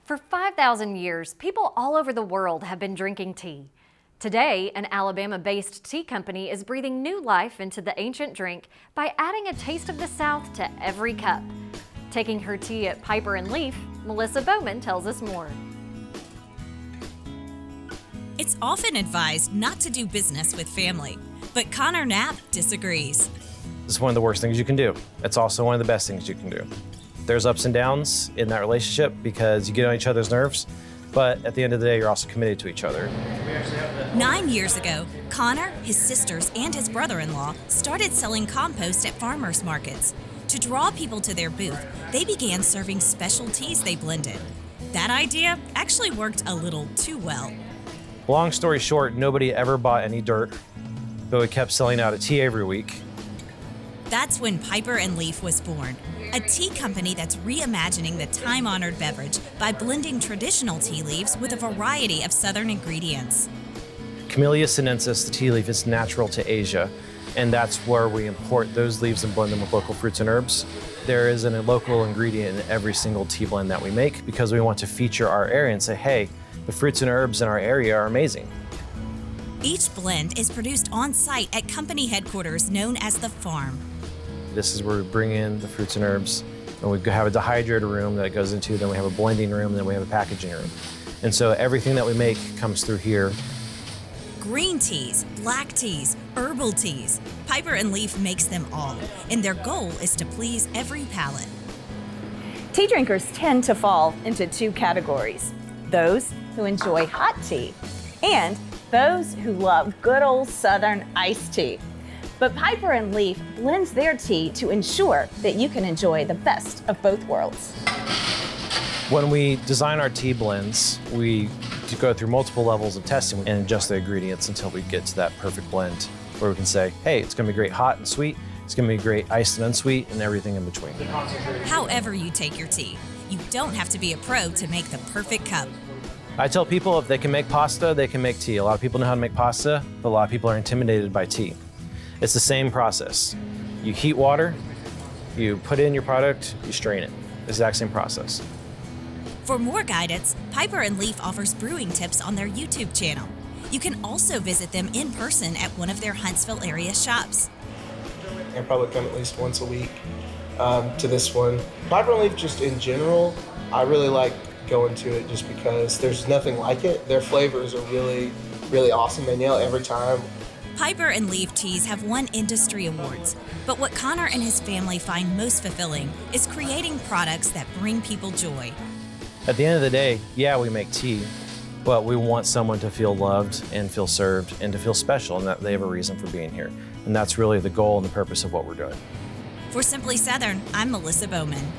For 5,000 years, people all over the world have been drinking tea. Today, an Alabama-based tea company is breathing new life into the ancient drink by adding a taste of the South to every cup. Taking her tea at Piper and Leaf, Melissa Bowman tells us more. It's often advised not to do business with family, but Connor Knapp disagrees. It's one of the worst things you can do. It's also one of the best things you can do. There's ups and downs in that relationship because you get on each other's nerves, but at the end of the day, you're also committed to each other. 9 years ago, Connor, his sisters, and his brother-in-law started selling compost at farmers markets. To draw people to their booth, they began serving special teas they blended. That idea actually worked a little too well. Long story short, nobody ever bought any dirt, but we kept selling out a tea every week. That's when Piper and Leaf was born, a tea company that's reimagining the time-honored beverage by blending traditional tea leaves with a variety of southern ingredients. Camellia sinensis, the tea leaf, is natural to Asia, and that's where we import those leaves and blend them with local fruits and herbs. There is a local ingredient in every single tea blend that we make because we want to feature our area and say, hey, the fruits and herbs in our area are amazing. Each blend is produced on-site at company headquarters known as the farm. This is where we bring in the fruits and herbs, and we have a dehydrator room that it goes into, then we have a blending room, then we have a packaging room. And so everything that we make comes through here. Green teas, black teas, herbal teas. Piper and Leaf makes them all, and their goal is to please every palate. Tea drinkers tend to fall into two categories: those who enjoy hot tea and those who love good old Southern iced tea. But Piper and Leaf blends their tea to ensure that you can enjoy the best of both worlds. When we design our tea blends, we go through multiple levels of testing and adjust the ingredients until we get to that perfect blend where we can say, hey, it's gonna be great hot and sweet, it's gonna be great iced and unsweet, and everything in between. However you take your tea, you don't have to be a pro to make the perfect cup. I tell people if they can make pasta, they can make tea. A lot of people know how to make pasta, but a lot of people are intimidated by tea. It's the same process. You heat water, you put in your product, you strain it. Exact same process. For more guidance, Piper and Leaf offers brewing tips on their YouTube channel. You can also visit them in person at one of their Huntsville area shops. I probably come at least once a week to this one. Piper and Leaf, just in general, I really like going to it just because there's nothing like it. Their flavors are really, really awesome. They nail it every time. Piper and Leaf teas have won industry awards, but what Connor and his family find most fulfilling is creating products that bring people joy. At the end of the day, yeah, we make tea, but we want someone to feel loved and feel served and to feel special and that they have a reason for being here. And that's really the goal and the purpose of what we're doing. For Simply Southern, I'm Melissa Bowman.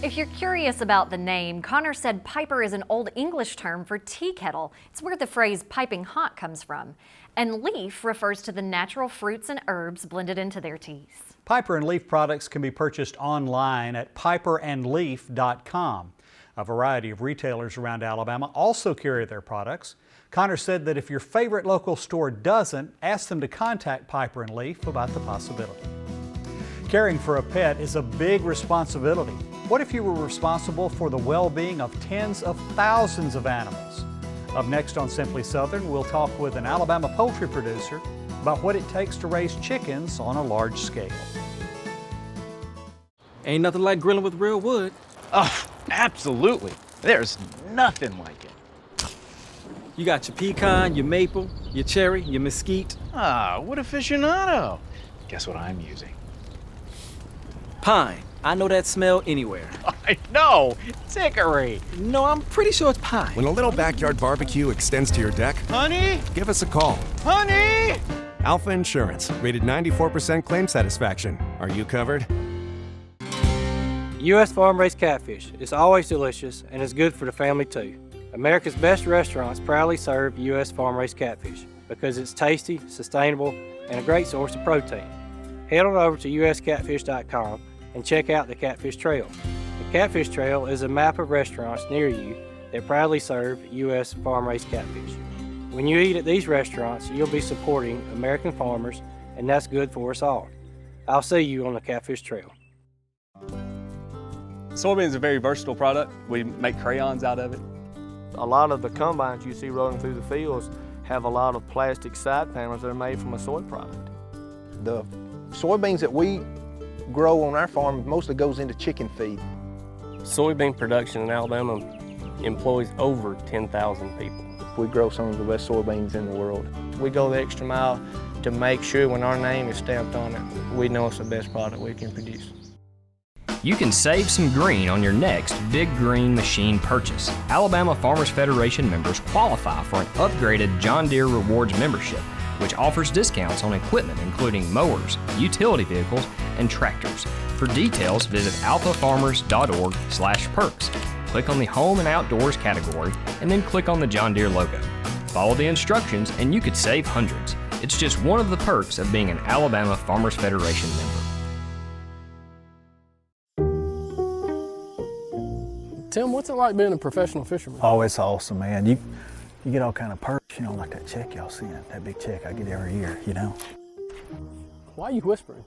If you're curious about the name, Connor said Piper is an Old English term for tea kettle. It's where the phrase piping hot comes from. And Leaf refers to the natural fruits and herbs blended into their teas. Piper and Leaf products can be purchased online at piperandleaf.com. A variety of retailers around Alabama also carry their products. Connor said that if your favorite local store doesn't, ask them to contact Piper and Leaf about the possibility. Caring for a pet is a big responsibility. What if you were responsible for the well-being of tens of thousands of animals? Up next on Simply Southern, we'll talk with an Alabama poultry producer about what it takes to raise chickens on a large scale. Ain't nothing like grilling with real wood. Oh, absolutely. There's nothing like it. You got your pecan, your maple, your cherry, your mesquite. Ah, what aficionado. Guess what I'm using? Pine. I know that smell anywhere. I know, it's hickory. No, I'm pretty sure it's pine. When a little backyard barbecue extends to your deck, Honey? give us a call. Honey? Alpha Insurance, rated 94% claim satisfaction. Are you covered? U.S. Farm-Raised Catfish is always delicious and is good for the family too. America's best restaurants proudly serve U.S. Farm-Raised Catfish because it's tasty, sustainable, and a great source of protein. Head on over to uscatfish.com and check out the Catfish Trail. The Catfish Trail is a map of restaurants near you that proudly serve U.S. farm-raised catfish. When you eat at these restaurants, you'll be supporting American farmers, and that's good for us all. I'll see you on the Catfish Trail. Soybean is a very versatile product. We make crayons out of it. A lot of the combines you see rolling through the fields have a lot of plastic side panels that are made from a soy product. The soybeans that we grow on our farm mostly goes into chicken feed. Soybean production in Alabama employs over 10,000 people. We grow some of the best soybeans in the world. We go the extra mile to make sure when our name is stamped on it, we know it's the best product we can produce. You can save some green on your next big green machine purchase. Alabama Farmers Federation members qualify for an upgraded John Deere Rewards membership, which offers discounts on equipment including mowers, utility vehicles, and tractors. For details, visit alphafarmers.org/perks. Click on the Home and Outdoors category, and then click on the John Deere logo. Follow the instructions and you could save hundreds. It's just one of the perks of being an Alabama Farmers Federation member. Tim, what's it like being a professional fisherman? Oh, it's awesome, man. You get all kind of perks, you know, like that check y'all seeing, that big check I get every year, you know. Why are you whispering?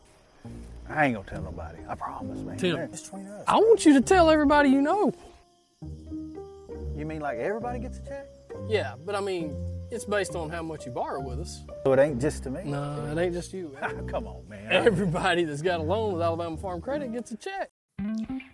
I ain't gonna tell nobody, I promise, man. Tim, it's between us. I want you to tell everybody you know. You mean like everybody gets a check? Yeah, but I mean, it's based on how much you borrow with us. So it ain't just to me? No, it ain't just you. Come on, man. Everybody that's got a loan with Alabama Farm Credit gets a check.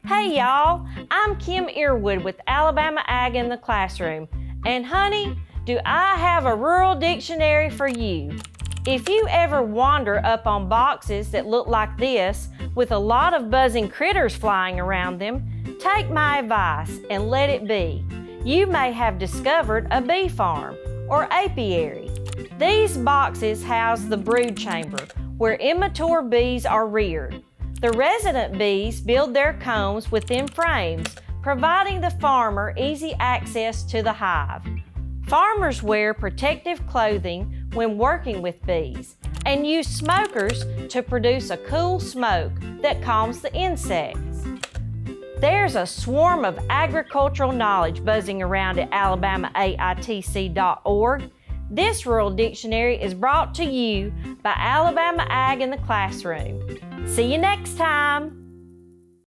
Hey y'all, I'm Kim Earwood with Alabama Ag in the Classroom. And honey, do I have a rural dictionary for you. If you ever wander up on boxes that look like this with a lot of buzzing critters flying around them, take my advice and let it be. You may have discovered a bee farm or apiary. These boxes house the brood chamber where immature bees are reared. The resident bees build their combs within frames, providing the farmer easy access to the hive. Farmers wear protective clothing when working with bees and use smokers to produce a cool smoke that calms the insects. There's a swarm of agricultural knowledge buzzing around at alabamaAITC.org. This rural dictionary is brought to you by Alabama Ag in the Classroom. See you next time.